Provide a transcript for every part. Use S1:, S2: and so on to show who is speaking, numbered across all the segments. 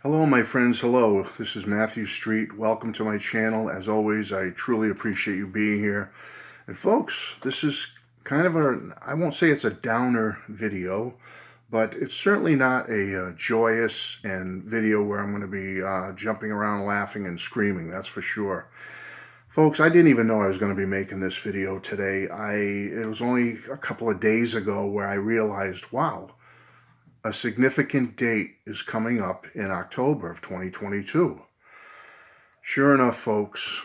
S1: Hello, my friends. Hello. This is Matthew Street. Welcome to my channel. As always, I truly appreciate you being here. And folks, this is kind of I won't say it's a downer video, but it's certainly not a joyous and video where I'm going to be jumping around laughing and screaming. That's for sure. Folks, I didn't even know I was going to be making this video today. It was only a couple of days ago where I realized, wow, a significant date is coming up in October of 2022. Sure enough, folks,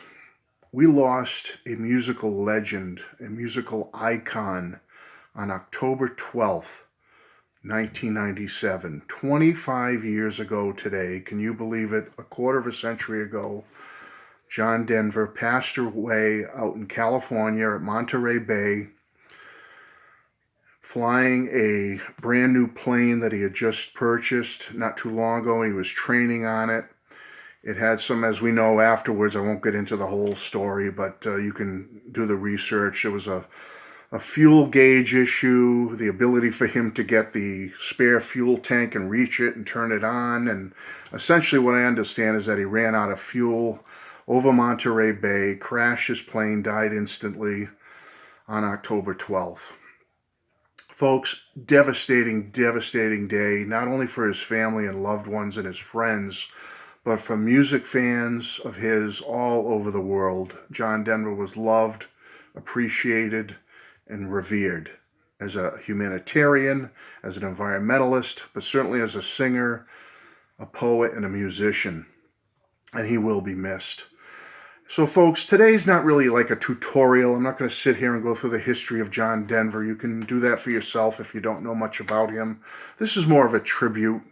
S1: we lost a musical legend, a musical icon on October 12th, 1997. 25 years ago today, can you believe it? A quarter of a century ago, John Denver passed away out in California at Monterey Bay, flying a brand new plane that he had just purchased not too long ago. He was training on it. It had some, as we know afterwards, I won't get into the whole story, but you can do the research. There was a fuel gauge issue, the ability for him to get the spare fuel tank and reach it and turn it on. And essentially what I understand is that he ran out of fuel over Monterey Bay, crashed his plane, died instantly on October 12th. Folks, devastating, devastating day, not only for his family and loved ones and his friends, but for music fans of his all over the world. John Denver was loved, appreciated, and revered as a humanitarian, as an environmentalist, but certainly as a singer, a poet, and a musician. And he will be missed. So folks, today's not really like a tutorial. I'm not going to sit here and go through the history of John Denver. You can do that for yourself if you don't know much about him. This is more of a tribute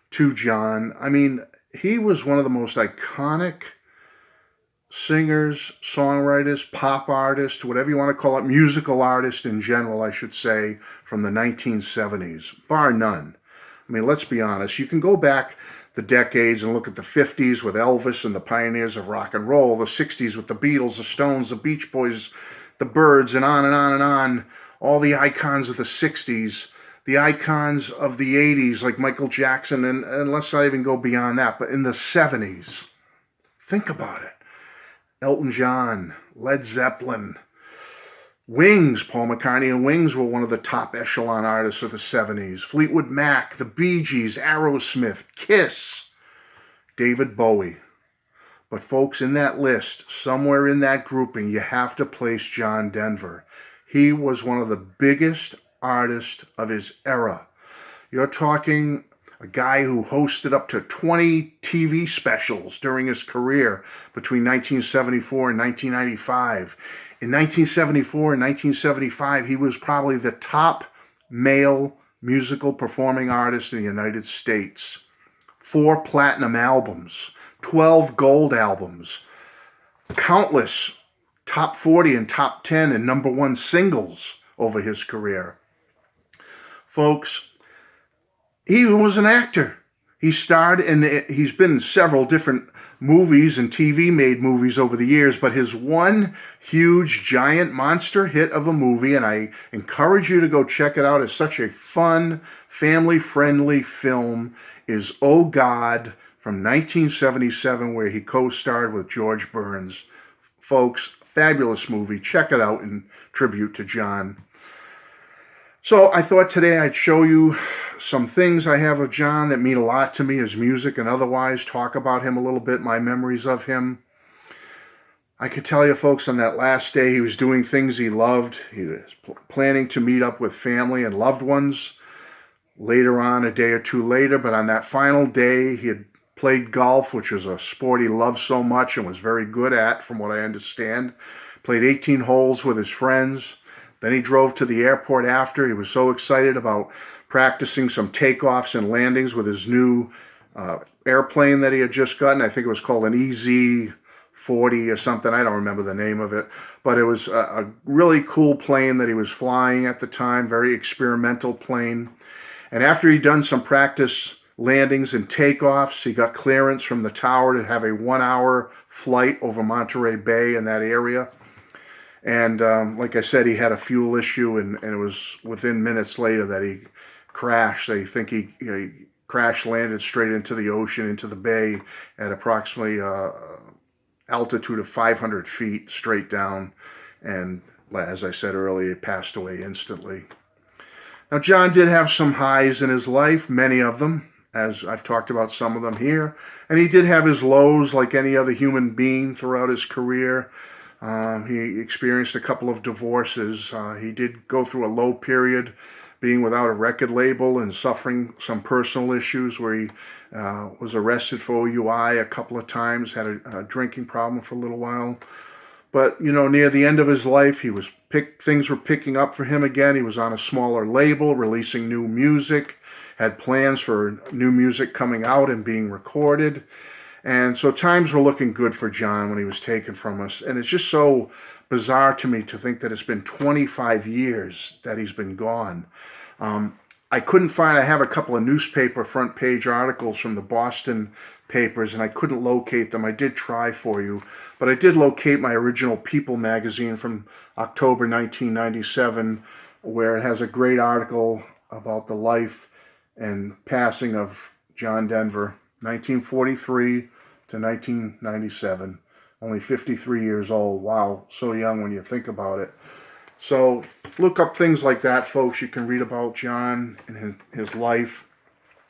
S1: to John. I mean, he was one of the most iconic singers, songwriters, pop artists, whatever you want to call it, musical artists in general, I should say, from the 1970s, bar none. I mean, let's be honest. You can go back the decades and look at the 50s with Elvis and the pioneers of rock and roll, the 60s with the Beatles, the Stones, the Beach Boys, the Byrds, and on and on and on. All the icons of the 60s, the icons of the 80s like Michael Jackson, and let's not even go beyond that, but in the 70s, think about it. Elton John, Led Zeppelin, Wings, Paul McCartney and Wings were one of the top echelon artists of the 70s. Fleetwood Mac, the Bee Gees, Aerosmith, Kiss, David Bowie. But folks, in that list, somewhere in that grouping, you have to place John Denver. He was one of the biggest artists of his era. You're talking a guy who hosted up to 20 TV specials during his career between 1974 and 1995. In 1974 and 1975, he was probably the top male musical performing artist in the United States. 4 platinum albums, 12 gold albums, countless top 40 and top 10 and number 1 singles over his career. Folks, he was an actor. He starred and he's been in several different movies and TV made movies over the years, but his one huge giant monster hit of a movie, and I encourage you to go check it out, it's such a fun, family-friendly film, is Oh God from 1977, where he co-starred with George Burns. Folks, fabulous movie. Check it out in tribute to John. So I thought today I'd show you some things I have of John that mean a lot to me, his music and otherwise, talk about him a little bit, my memories of him. I could tell you folks, on that last day he was doing things he loved. He was planning to meet up with family and loved ones later on, a day or two later, but on that final day he had played golf, which was a sport he loved so much and was very good at, from what I understand. Played 18 holes with his friends. Then he drove to the airport after. He was so excited about practicing some takeoffs and landings with his new airplane that he had just gotten. I think it was called an EZ-40 or something. I don't remember the name of it. But it was a really cool plane that he was flying at the time, very experimental plane. And after he'd done some practice landings and takeoffs, he got clearance from the tower to have a 1-hour flight over Monterey Bay in that area. And like I said, he had a fuel issue, and it was within minutes later that he crashed. They think he crash landed straight into the ocean, into the bay at approximately altitude of 500 feet straight down. And as I said earlier, he passed away instantly. Now, John did have some highs in his life, many of them, as I've talked about some of them here. And he did have his lows like any other human being throughout his career. He experienced a couple of divorces. He did go through a low period being without a record label and suffering some personal issues where he was arrested for OUI a couple of times, had a drinking problem for a little while. But, near the end of his life, things were picking up for him again. He was on a smaller label, releasing new music, had plans for new music coming out and being recorded. And so times were looking good for John when he was taken from us. And it's just so bizarre to me to think that it's been 25 years that he's been gone. I have a couple of newspaper front page articles from the Boston papers, and I couldn't locate them. I did try for you, but I did locate my original People magazine from October 1997, where it has a great article about the life and passing of John Denver, 1943 to 1997. Only 53 years old. Wow, so young when you think about it. So look up things like that, folks. You can read about John and his life.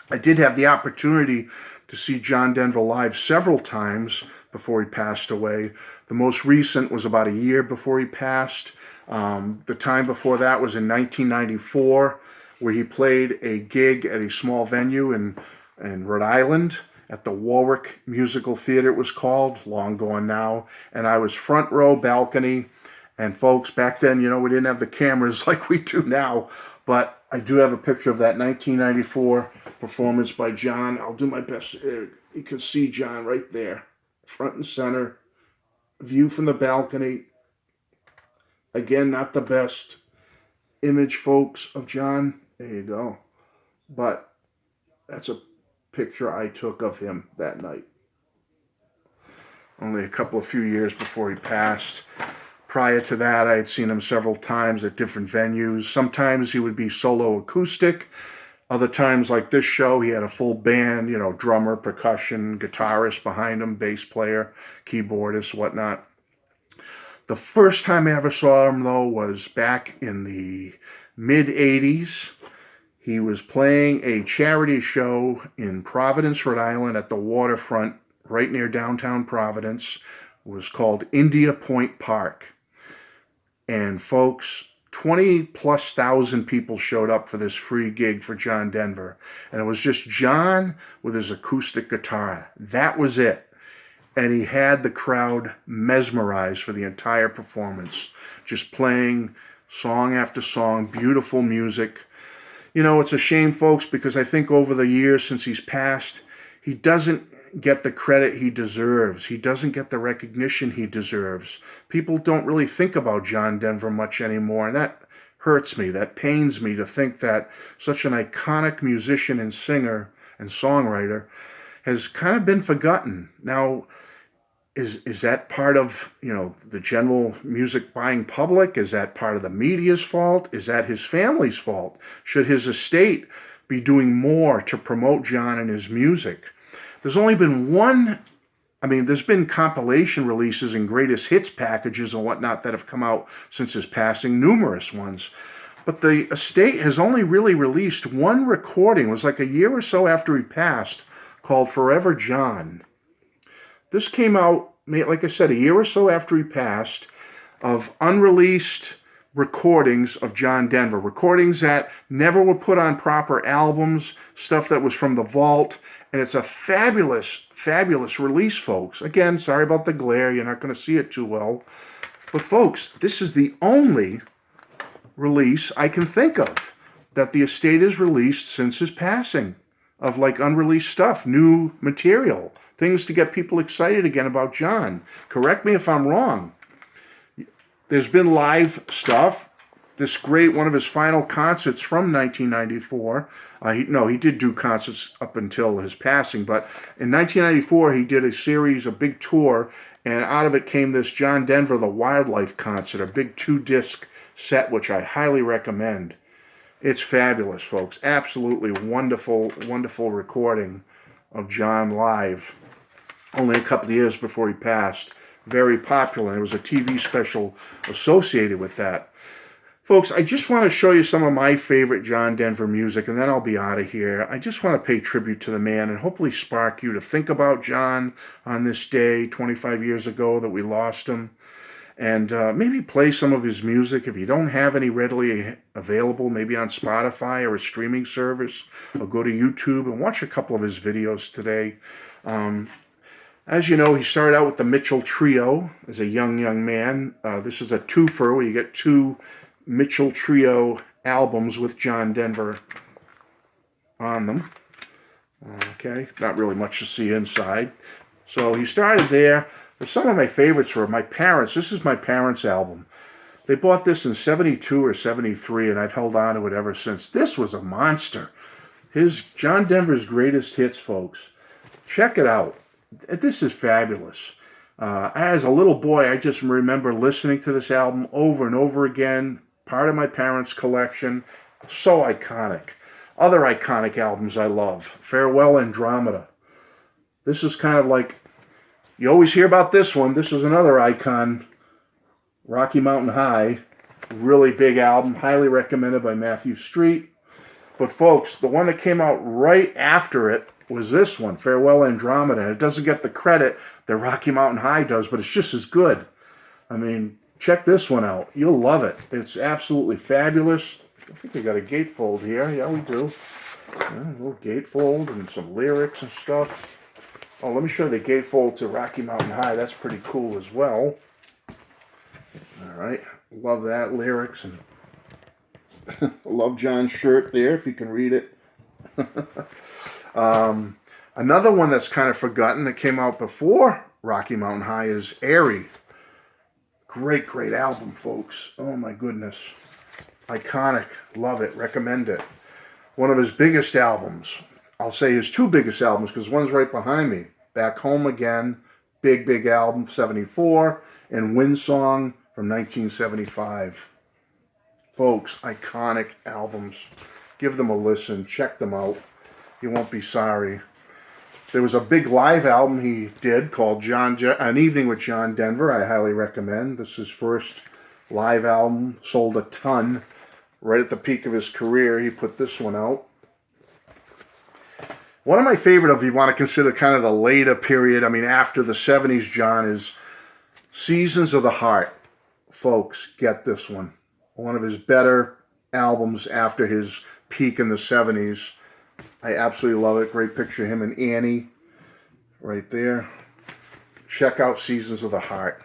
S1: I did have the opportunity to see John Denver live several times before he passed away. The most recent was about a year before he passed. The time before that was in 1994, where he played a gig at a small venue in Rhode Island at the Warwick Musical Theater, it was called, long gone now. And I was front row balcony. And folks, back then, we didn't have the cameras like we do now, but I do have a picture of that 1994 performance by John. I'll do my best. You can see John right there, front and center, view from the balcony. Again, not the best image, folks, of John. There you go. But that's a picture I took of him that night. Only a few years before he passed. Prior to that, I had seen him several times at different venues. Sometimes he would be solo acoustic. Other times, like this show, he had a full band, drummer, percussion, guitarist behind him, bass player, keyboardist, whatnot. The first time I ever saw him, though, was back in the mid-'80s. He was playing a charity show in Providence, Rhode Island at the waterfront, right near downtown Providence. It was called India Point Park. And folks, 20+ thousand people showed up for this free gig for John Denver. And it was just John with his acoustic guitar. That was it. And he had the crowd mesmerized for the entire performance, just playing song after song, beautiful music. It's a shame, folks, because I think over the years since he's passed, he doesn't get the credit he deserves. He doesn't get the recognition he deserves. People don't really think about John Denver much anymore, and that hurts me. That pains me to think that such an iconic musician and singer and songwriter has kind of been forgotten. Now, is that part of, the general music buying public? Is that part of the media's fault? Is that his family's fault? Should his estate be doing more to promote John and his music? There's only been there's been compilation releases and greatest hits packages and whatnot that have come out since his passing, numerous ones. But the estate has only really released one recording. It was like a year or so after he passed, called Forever John. This came out, like I said, a year or so after he passed, of unreleased recordings of John Denver. Recordings that never were put on proper albums, stuff that was from the vault. And it's a fabulous, fabulous release, folks. Again, sorry about the glare. You're not going to see it too well. But, folks, this is the only release I can think of that the estate has released since his passing of, unreleased stuff, new material, things to get people excited again about John. Correct me if I'm wrong. There's been live stuff. One of his final concerts from 1994. He did do concerts up until his passing, but in 1994 he did a big tour, and out of it came this John Denver, the Wildlife concert, a big 2-disc set, which I highly recommend. It's fabulous, folks. Absolutely wonderful, wonderful recording of John live. Only a couple of years before he passed. Very popular. There was a TV special associated with that. Folks, I just want to show you some of my favorite John Denver music, and then I'll be out of here. I just want to pay tribute to the man and hopefully spark you to think about John on this day 25 years ago that we lost him. And maybe play some of his music if you don't have any readily available, maybe on Spotify or a streaming service, or go to YouTube and watch a couple of his videos today. As you know, he started out with the Mitchell Trio as a young man. This is a twofer where you get two Mitchell Trio albums with John Denver on them. Okay, not really much to see inside. So he started there. But some of my favorites were my parents. This is my parents' album. They bought this in 72 or 73, and I've held on to it ever since. This was a monster. John Denver's greatest hits, folks. Check it out. This is fabulous. As a little boy, I just remember listening to this album over and over again. Part of my parents' collection. So iconic. Other iconic albums I love. Farewell Andromeda. This is kind of like, you always hear about this one. This is another icon. Rocky Mountain High. Really big album. Highly recommended by Matthew Street. But folks, the one that came out right after it was this one, Farewell Andromeda. And it doesn't get the credit that Rocky Mountain High does, but it's just as good. I mean, check this one out. You'll love it. It's absolutely fabulous. I think we got a gatefold here. Yeah, we do. Yeah, a little gatefold and some lyrics and stuff. Oh, let me show you the gatefold to Rocky Mountain High. That's pretty cool as well. All right. Love that. Lyrics. And love John's shirt there, if you can read it. Another one that's kind of forgotten that came out before Rocky Mountain High is Airy. Great, great album, folks. Oh, my goodness. Iconic. Love it. Recommend it. One of his biggest albums. I'll say his two biggest albums because one's right behind me. Back Home Again. Big, big album, 74. And Windsong from 1975. Folks, iconic albums. Give them a listen. Check them out. You won't be sorry. There was a big live album he did called An Evening with John Denver. I highly recommend. This is his first live album. Sold a ton. Right at the peak of his career, he put this one out. One of my favorite, if you want to consider kind of the later period, I mean after the 70s, John, is Seasons of the Heart. Folks, get this one. One of his better albums after his peak in the 70s. I absolutely love it. Great picture of him and Annie right there. Check out Seasons of the Heart.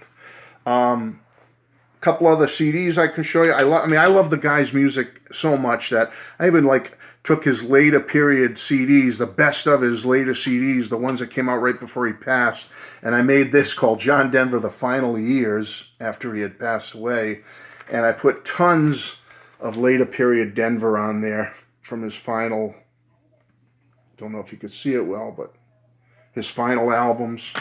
S1: Couple other CDs I can show you. I love the guy's music so much that I even took his later period CDs, the best of his later CDs, the ones that came out right before he passed, and I made this called John Denver: The Final Years after he had passed away, and I put tons of later period Denver on there from his final, don't know if you could see it well, but his final albums.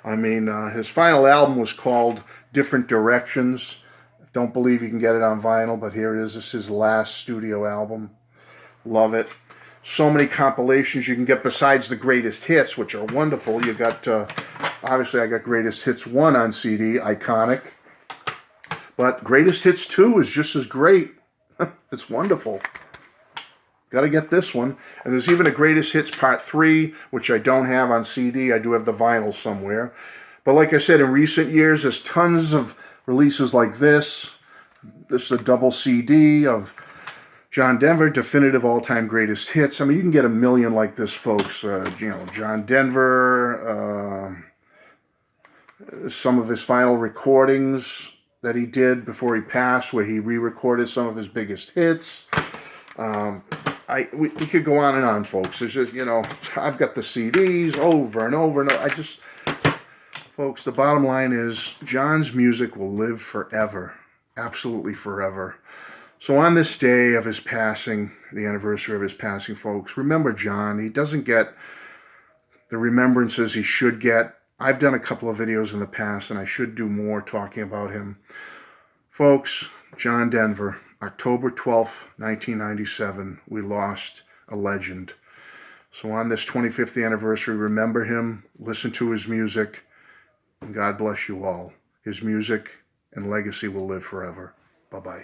S1: I mean, his final album was called Different Directions. Don't believe you can get it on vinyl, but here it is. This is his last studio album. Love it. So many compilations you can get besides the greatest hits, which are wonderful. You got, obviously I got Greatest Hits 1 on CD, iconic. But Greatest Hits 2 is just as great. It's wonderful. Got to get this one. And there's even a Greatest Hits Part 3, which I don't have on CD. I do have the vinyl somewhere. But like I said, in recent years, there's tons of releases like this. This is a double CD of John Denver, Definitive All-Time Greatest Hits. I mean, you can get a million like this, folks. John Denver, some of his final recordings that he did before he passed, where he re-recorded some of his biggest hits. We could go on and on, folks. It's just, I've got the CDs over and over and over. Folks, the bottom line is John's music will live forever. Absolutely forever. So on this day of his passing, the anniversary of his passing, folks, remember John. He doesn't get the remembrances he should get. I've done a couple of videos in the past, and I should do more talking about him. Folks, John Denver, October 12th, 1997, we lost a legend. So on this 25th anniversary, remember him, listen to his music, and God bless you all. His music and legacy will live forever. Bye-bye.